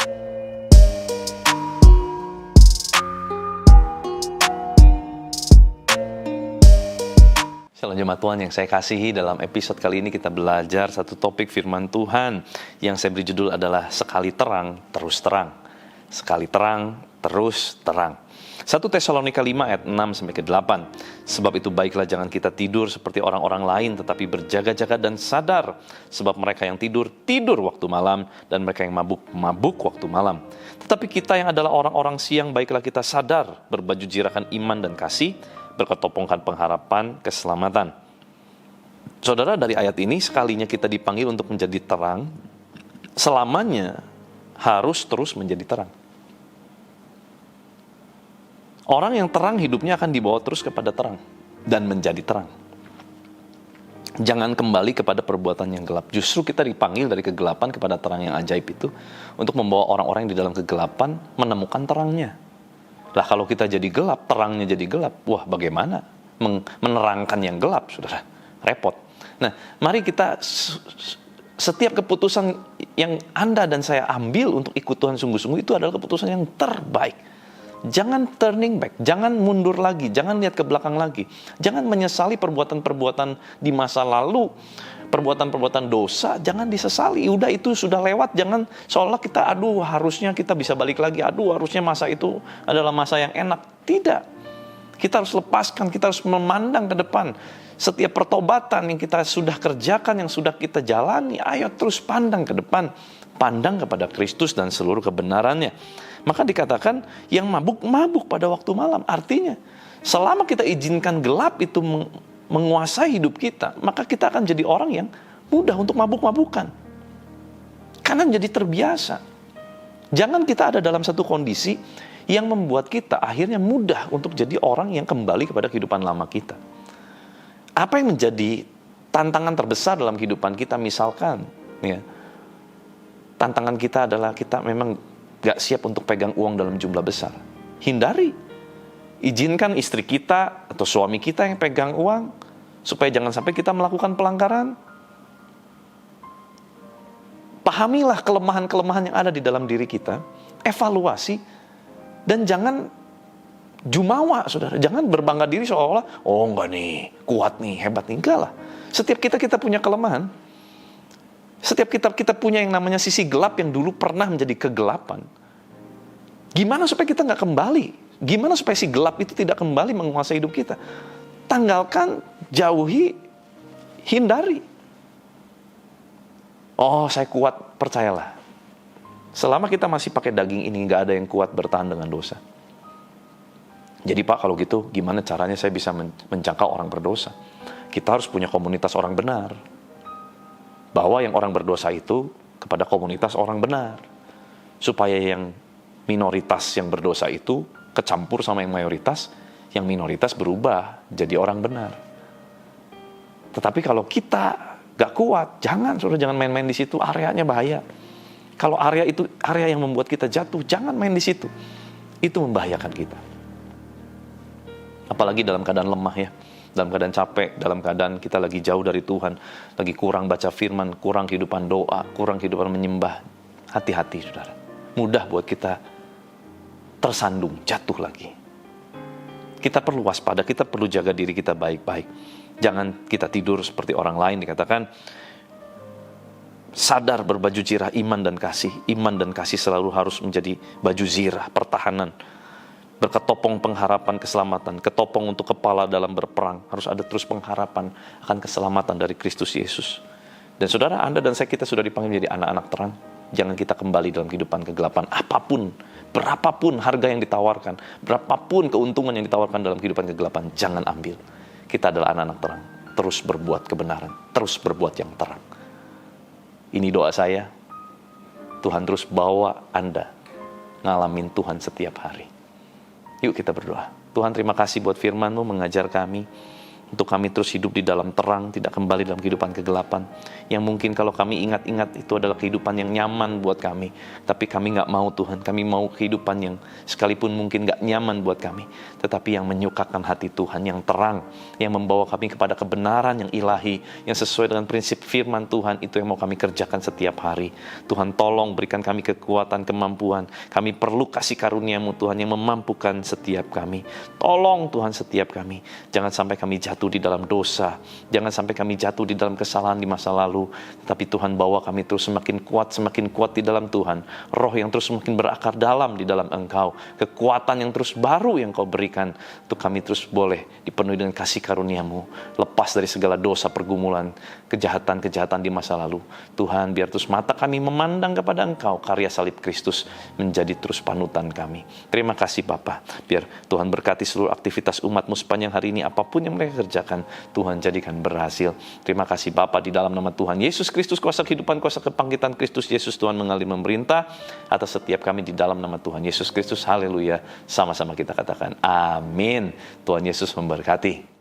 Shalom jemaat Tuhan yang saya kasihi, dalam episode kali ini kita belajar satu topik firman Tuhan yang saya beri judul adalah sekali terang, terus terang. Sekali terang, terus terang. 1 Tesalonika 5 ayat 6-8. Sebab itu baiklah jangan kita tidur seperti orang-orang lain, tetapi berjaga-jaga dan sadar. Sebab mereka yang tidur, tidur waktu malam, dan mereka yang mabuk, mabuk waktu malam. Tetapi kita yang adalah orang-orang siang, baiklah kita sadar, berbaju jirakan iman dan kasih, berketopongkan pengharapan keselamatan. Saudara, dari ayat ini sekalinya kita dipanggil untuk menjadi terang, selamanya harus terus menjadi terang. Orang yang terang hidupnya akan dibawa terus kepada terang dan menjadi terang. Jangan kembali kepada perbuatan yang gelap. Justru kita dipanggil dari kegelapan kepada terang yang ajaib itu untuk membawa orang-orang yang di dalam kegelapan menemukan terangnya. Lah kalau kita jadi gelap, terangnya jadi gelap, wah bagaimana menerangkan yang gelap, saudara? Repot. Nah, mari kita setiap keputusan yang Anda dan saya ambil untuk ikut Tuhan sungguh-sungguh itu adalah keputusan yang terbaik. Jangan turning back, jangan mundur lagi, jangan lihat ke belakang lagi. Jangan menyesali perbuatan-perbuatan di masa lalu, perbuatan-perbuatan dosa, jangan disesali. Udah itu sudah lewat, jangan seolah kita harusnya kita bisa balik lagi. Harusnya masa itu adalah masa yang enak. Tidak. Kita harus lepaskan, kita harus memandang ke depan. Setiap pertobatan yang kita sudah kerjakan, yang sudah kita jalani, ayo terus pandang ke depan. Pandang kepada Kristus dan seluruh kebenarannya. Maka dikatakan yang mabuk-mabuk pada waktu malam. Artinya selama kita izinkan gelap itu menguasai hidup kita, maka kita akan jadi orang yang mudah untuk mabuk-mabukan. Karena menjadi terbiasa. Jangan kita ada dalam satu kondisi yang membuat kita akhirnya mudah untuk jadi orang yang kembali kepada kehidupan lama kita. Apa yang menjadi tantangan terbesar dalam kehidupan kita? Misalkan, ya, tantangan kita adalah kita memang gak siap untuk pegang uang dalam jumlah besar. Hindari. Izinkan istri kita atau suami kita yang pegang uang, supaya jangan sampai kita melakukan pelanggaran. Pahamilah kelemahan-kelemahan yang ada di dalam diri kita, evaluasi, dan jangan jumawa, saudara. Jangan berbangga diri seolah-olah, oh enggak nih, kuat nih, hebat nih. Enggak lah. Setiap kita punya kelemahan. Setiap kita punya yang namanya sisi gelap yang dulu pernah menjadi kegelapan. Gimana supaya kita nggak kembali? Gimana supaya si gelap itu tidak kembali menguasai hidup kita? Tanggalkan, jauhi, hindari. Oh, saya kuat, percayalah. Selama kita masih pakai daging ini, nggak ada yang kuat bertahan dengan dosa. Jadi Pak, kalau gitu gimana caranya saya bisa menjangkau orang berdosa? Kita harus punya komunitas orang benar. Bawa yang orang berdosa itu kepada komunitas orang benar. Supaya yang minoritas yang berdosa itu kecampur sama yang mayoritas, yang minoritas berubah jadi orang benar. Tetapi kalau kita gak kuat, jangan main-main di situ, areanya bahaya. Kalau area itu area yang membuat kita jatuh, jangan main di situ. Itu membahayakan kita. Apalagi dalam keadaan lemah ya. Dalam keadaan capek, dalam keadaan kita lagi jauh dari Tuhan, lagi kurang baca firman, kurang kehidupan doa, kurang kehidupan menyembah. Hati-hati, saudara. Mudah buat kita tersandung, jatuh lagi. Kita perlu waspada, kita perlu jaga diri kita baik-baik. Jangan kita tidur seperti orang lain. Dikatakan, sadar berbaju zirah iman dan kasih. Iman dan kasih selalu harus menjadi baju zirah, pertahanan. Berketopong pengharapan keselamatan, ketopong untuk kepala dalam berperang. Harus ada terus pengharapan akan keselamatan dari Kristus Yesus. Dan saudara, Anda dan saya, kita sudah dipanggil menjadi anak-anak terang. Jangan kita kembali dalam kehidupan kegelapan. Apapun, berapapun harga yang ditawarkan, berapapun keuntungan yang ditawarkan dalam kehidupan kegelapan, jangan ambil. Kita adalah anak-anak terang. Terus berbuat kebenaran, terus berbuat yang terang. Ini doa saya. Tuhan terus bawa Anda ngalamin Tuhan setiap hari. Yuk kita berdoa. Tuhan, terima kasih buat firman-Mu mengajar kami untuk kami terus hidup di dalam terang, tidak kembali dalam kehidupan kegelapan. Yang mungkin kalau kami ingat-ingat itu adalah kehidupan yang nyaman buat kami. Tapi kami nggak mau Tuhan, kami mau kehidupan yang sekalipun mungkin nggak nyaman buat kami, tetapi yang menyukakan hati Tuhan, yang terang, yang membawa kami kepada kebenaran yang ilahi, yang sesuai dengan prinsip firman Tuhan, itu yang mau kami kerjakan setiap hari. Tuhan tolong berikan kami kekuatan, kemampuan. Kami perlu kasih karunia-Mu Tuhan yang memampukan setiap kami. Tolong Tuhan setiap kami. Jangan sampai kami jatuh di dalam dosa. Jangan sampai kami jatuh di dalam kesalahan di masa lalu. Tetapi Tuhan bawa kami terus semakin kuat di dalam Tuhan. Roh yang terus semakin berakar dalam di dalam Engkau. Kekuatan yang terus baru yang Kau berikan. Untuk kami terus boleh dipenuhi dengan kasih karunia-Mu. Lepas dari segala dosa, pergumulan, kejahatan-kejahatan di masa lalu. Tuhan, biar terus mata kami memandang kepada Engkau. Karya salib Kristus menjadi terus panutan kami. Terima kasih Bapa. Biar Tuhan berkati seluruh aktivitas umat-Mu sepanjang hari ini. Apapun yang mereka kerjakan, Tuhan jadikan berhasil. Terima kasih Bapa, di dalam nama Tuhan Yesus Kristus, kuasa kehidupan, kuasa kebangkitan Kristus Yesus, Tuhan mengalir memerintah atas setiap kami di dalam nama Tuhan Yesus Kristus. Haleluya. Sama-sama kita katakan amin. Tuhan Yesus memberkati.